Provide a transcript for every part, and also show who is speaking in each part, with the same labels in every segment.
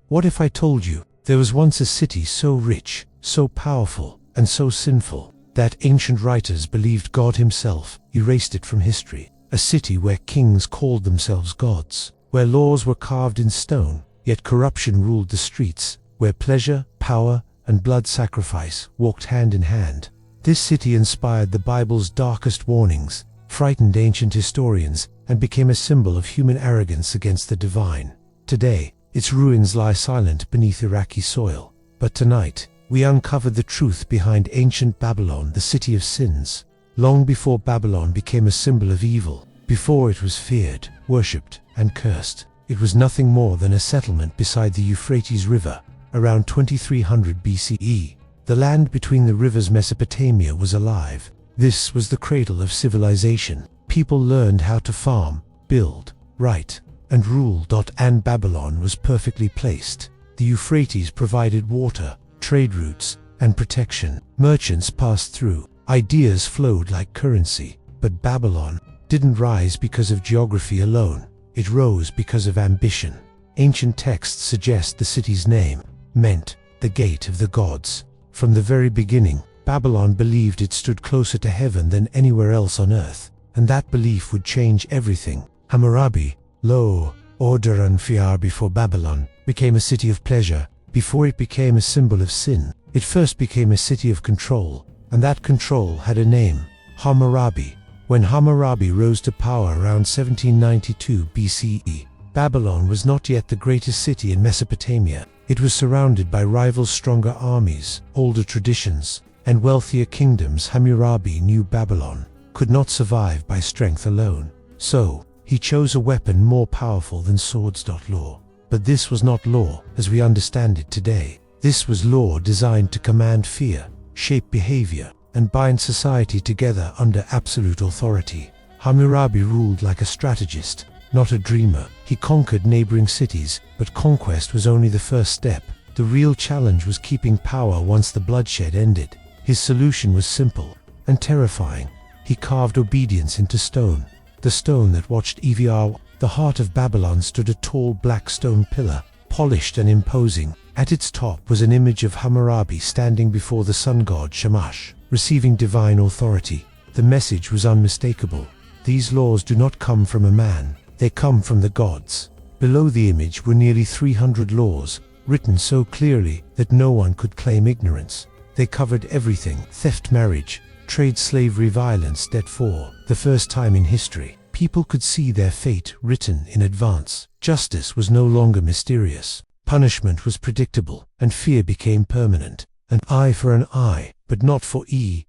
Speaker 1: What if I told you there was once a city so rich, so powerful, and so sinful that ancient writers believed God himself erased it from history? A city where kings called themselves gods, where laws were carved in stone, yet corruption ruled the streets, where pleasure, power, and blood sacrifice walked hand in hand. This city inspired the Bible's darkest warnings, frightened ancient historians, and became a symbol of human arrogance against the divine. Today, its ruins lie silent beneath Iraqi soil. But tonight, we uncovered the truth behind ancient Babylon, the city of sins. Long before Babylon became a symbol of evil, before it was feared, worshipped, and cursed, it was nothing more than a settlement beside the Euphrates River. Around 2300 BCE, the land between the rivers Mesopotamia was alive. This was the cradle of civilization. People learned how to farm, build, write, and rule. And Babylon was perfectly placed. The Euphrates provided water, trade routes, and protection. Merchants passed through. Ideas flowed like currency. But Babylon didn't rise because of geography alone. It rose because of ambition. Ancient texts suggest the city's name meant the gate of the gods. From the very beginning, Babylon believed it stood closer to heaven than anywhere else on earth, and that belief would change everything. Hammurabi, lo, order and fear before Babylon, became a city of pleasure. Before it became a symbol of sin, it first became a city of control, and that control had a name, Hammurabi. When Hammurabi rose to power around 1792 BCE, Babylon was not yet the greatest city in Mesopotamia. It was surrounded by rival stronger armies, older traditions, and wealthier kingdoms. Hammurabi knew Babylon could not survive by strength alone. So, he chose a weapon more powerful than swords. Law. But this was not law as we understand it today. This was law designed to command fear, shape behavior, and bind society together under absolute authority. Hammurabi ruled like a strategist, not a dreamer. He conquered neighboring cities, but conquest was only the first step. The real challenge was keeping power once the bloodshed ended. His solution was simple and terrifying. He carved obedience into stone, the stone that watched Evr. The heart of Babylon stood a tall black stone pillar, polished and imposing. At its top was an image of Hammurabi standing before the sun god Shamash, receiving divine authority. The message was unmistakable. These laws do not come from a man, they come from the gods. Below the image were nearly 300 laws, written so clearly that no one could claim ignorance. They covered everything: theft, marriage, trade, slavery, violence. For the first time in history, people could see their fate written in advance. Justice was no longer mysterious. Punishment was predictable, and fear became permanent. An eye for an eye, but not for an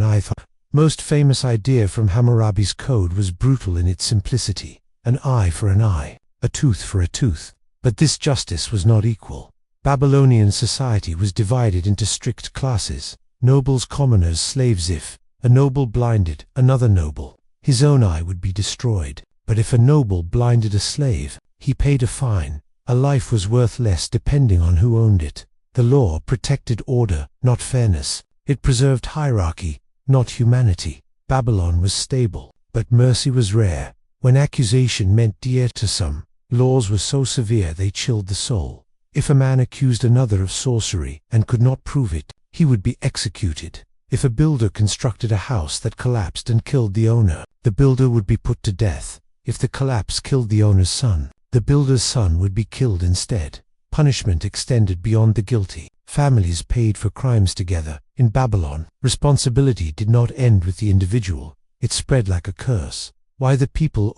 Speaker 1: eye for. Most famous idea from Hammurabi's code was brutal in its simplicity: an eye for an eye, a tooth for a tooth. But this justice was not equal. Babylonian society was divided into strict classes: nobles, commoners, slaves. If a noble blinded another noble, his own eye would be destroyed. But if a noble blinded a slave, he paid a fine. A life was worth less depending on who owned it. The law protected order, not fairness. It preserved hierarchy, not humanity. Babylon was stable, but mercy was rare. When accusation meant death to some, laws were so severe they chilled the soul. If a man accused another of sorcery and could not prove it, he would be executed. If a builder constructed a house that collapsed and killed the owner, the builder would be put to death. If the collapse killed the owner's son, the builder's son would be killed instead. Punishment extended beyond the guilty. Families paid for crimes together. In Babylon, responsibility did not end with the individual. It spread like a curse. Why the people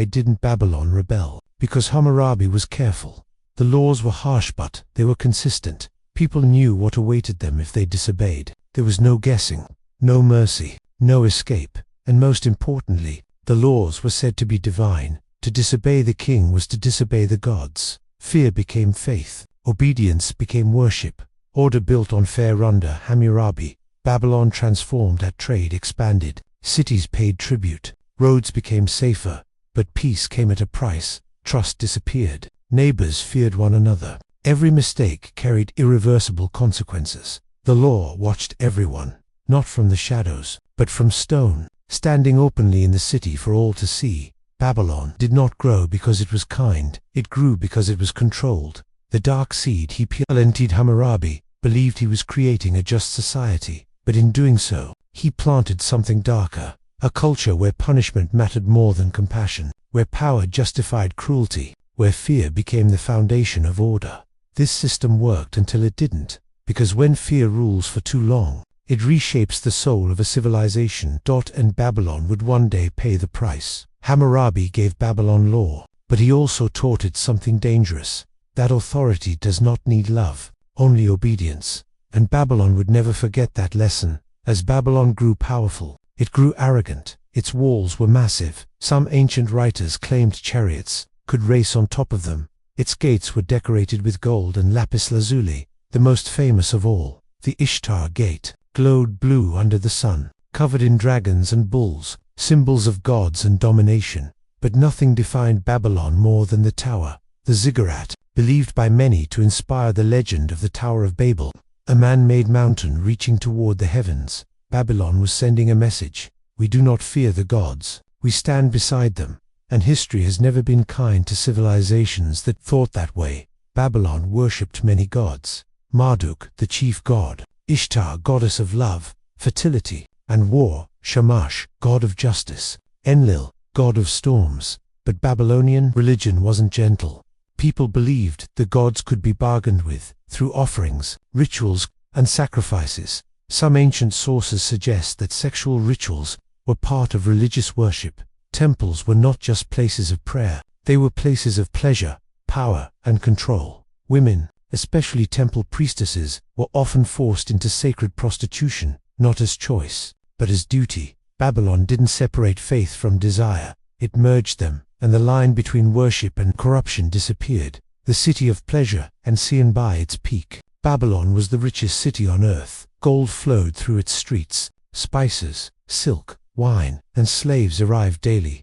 Speaker 1: didn't Babylon rebel? Because Hammurabi was careful. The laws were harsh, but they were consistent. People knew what awaited them if they disobeyed. There was no guessing, no mercy, no escape. And most importantly, the laws were said to be divine. To disobey the king was to disobey the gods. Fear became faith. Obedience became worship. Order built on fear under Hammurabi. Babylon transformed as trade expanded. Cities paid tribute. Roads became safer. But peace came at a price. Trust disappeared. Neighbors feared one another. Every mistake carried irreversible consequences. The law watched everyone, not from the shadows, but from stone. Standing openly in the city for all to see, Babylon did not grow because it was kind, it grew because it was controlled. The dark seed he planted. Hammurabi believed he was creating a just society, but in doing so, he planted something darker, a culture where punishment mattered more than compassion, where power justified cruelty, where fear became the foundation of order. This system worked until it didn't, because when fear rules for too long, it reshapes the soul of a civilization. And Babylon would one day pay the price. Hammurabi gave Babylon law, but he also taught it something dangerous, that authority does not need love, only obedience. And Babylon would never forget that lesson. As Babylon grew powerful, it grew arrogant. Its walls were massive. Some ancient writers claimed chariots could race on top of them. Its gates were decorated with gold and lapis lazuli. The most famous of all, the Ishtar Gate, glowed blue under the sun, covered in dragons and bulls, symbols of gods and domination. But nothing defined Babylon more than the tower, the ziggurat, believed by many to inspire the legend of the Tower of Babel, a man-made mountain reaching toward the heavens. Babylon was sending a message: we do not fear the gods, we stand beside them. And history has never been kind to civilizations that thought that way. Babylon worshipped many gods: Marduk, the chief god; Ishtar, goddess of love, fertility, and war; Shamash, god of justice; Enlil, god of storms. But Babylonian religion wasn't gentle. People believed the gods could be bargained with through offerings, rituals, and sacrifices. Some ancient sources suggest that sexual rituals were part of religious worship. Temples were not just places of prayer, they were places of pleasure, power, and control. Women, especially temple priestesses, were often forced into sacred prostitution, not as choice, but as duty. Babylon didn't separate faith from desire, it merged them, and the line between worship and corruption disappeared. The city of pleasure, and seen by its peak, Babylon was the richest city on earth. Gold flowed through its streets, spices, silk, wine, and slaves arrived daily.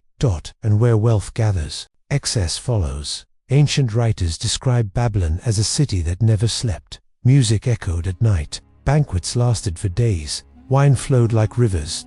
Speaker 1: And where wealth gathers, excess follows. Ancient writers describe Babylon as a city that never slept. Music echoed at night, banquets lasted for days, wine flowed like rivers.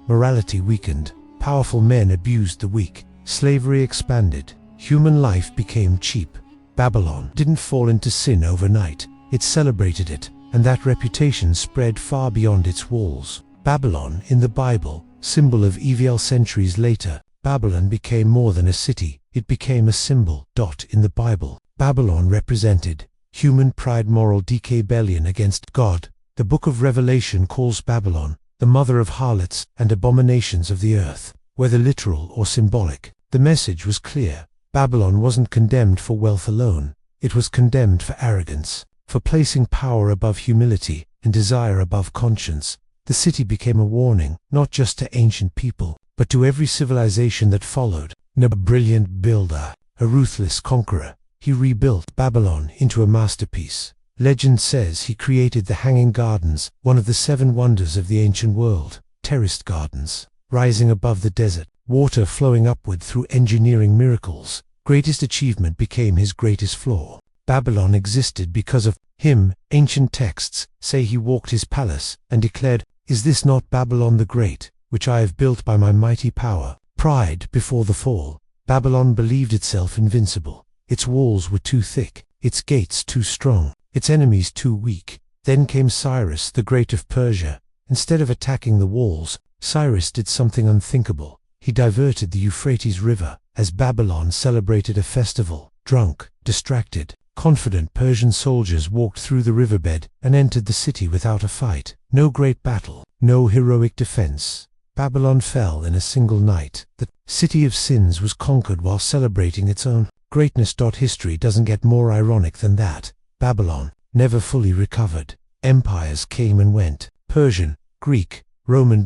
Speaker 1: Morality weakened, powerful men abused the weak, slavery expanded, human life became cheap. Babylon didn't fall into sin overnight, it celebrated it, and that reputation spread far beyond its walls. Babylon in the Bible, symbol of evil. Centuries later, Babylon became more than a city, it became a symbol. In the Bible, Babylon represented human pride, moral decay, rebellion against God. The book of Revelation calls Babylon the mother of harlots and abominations of the earth. Whether literal or symbolic, the message was clear. Babylon wasn't condemned for wealth alone, it was condemned for arrogance, for placing power above humility and desire above conscience. The city became a warning, not just to ancient people, but to every civilization that followed. A brilliant builder, a ruthless conqueror, he rebuilt Babylon into a masterpiece. Legend says he created the Hanging Gardens, one of the 7 wonders of the ancient world. Terraced gardens, rising above the desert, water flowing upward through engineering miracles. Greatest achievement became his greatest flaw. Babylon existed because of him. Ancient texts say he walked his palace and declared, "Is this not Babylon the Great, which I have built by my mighty power?" Pride before the fall. Babylon believed itself invincible. Its walls were too thick, its gates too strong, its enemies too weak. Then came Cyrus the Great of Persia. Instead of attacking the walls, Cyrus did something unthinkable. He diverted the Euphrates River. As Babylon celebrated a festival, drunk, distracted, confident Persian soldiers walked through the riverbed and entered the city without a fight. No great battle, no heroic defense. Babylon fell in a single night. The city of sins was conquered while celebrating its own greatness. History doesn't get more ironic than that. Babylon never fully recovered. Empires came and went, Persian, Greek, Roman.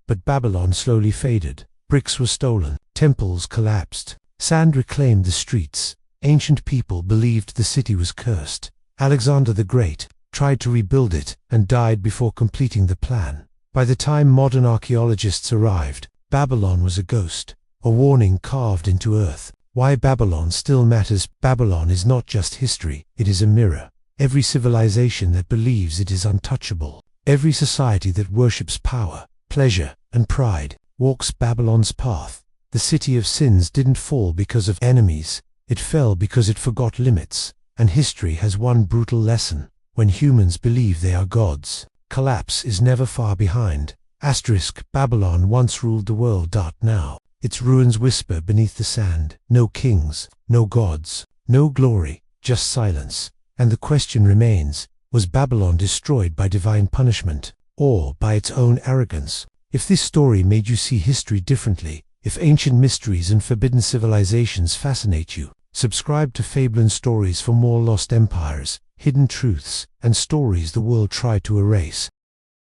Speaker 1: But Babylon slowly faded. Bricks were stolen, temples collapsed, sand reclaimed the streets. Ancient people believed the city was cursed. Alexander the Great tried to rebuild it and died before completing the plan. By the time modern archaeologists arrived, Babylon was a ghost, a warning carved into earth. Why Babylon still matters. Babylon is not just history, it is a mirror. Every civilization that believes it is untouchable, every society that worships power, pleasure, and pride, walks Babylon's path. The city of sins didn't fall because of enemies, it fell because it forgot limits. And history has one brutal lesson: when humans believe they are gods, collapse is never far behind. Babylon once ruled the world. Now, its ruins whisper beneath the sand. No kings, no gods, no glory, just silence. And the question remains, was Babylon destroyed by divine punishment, or by its own arrogance? If this story made you see history differently, if ancient mysteries and forbidden civilizations fascinate you, subscribe to Fabelon Stories for more lost empires, hidden truths, and stories the world tried to erase.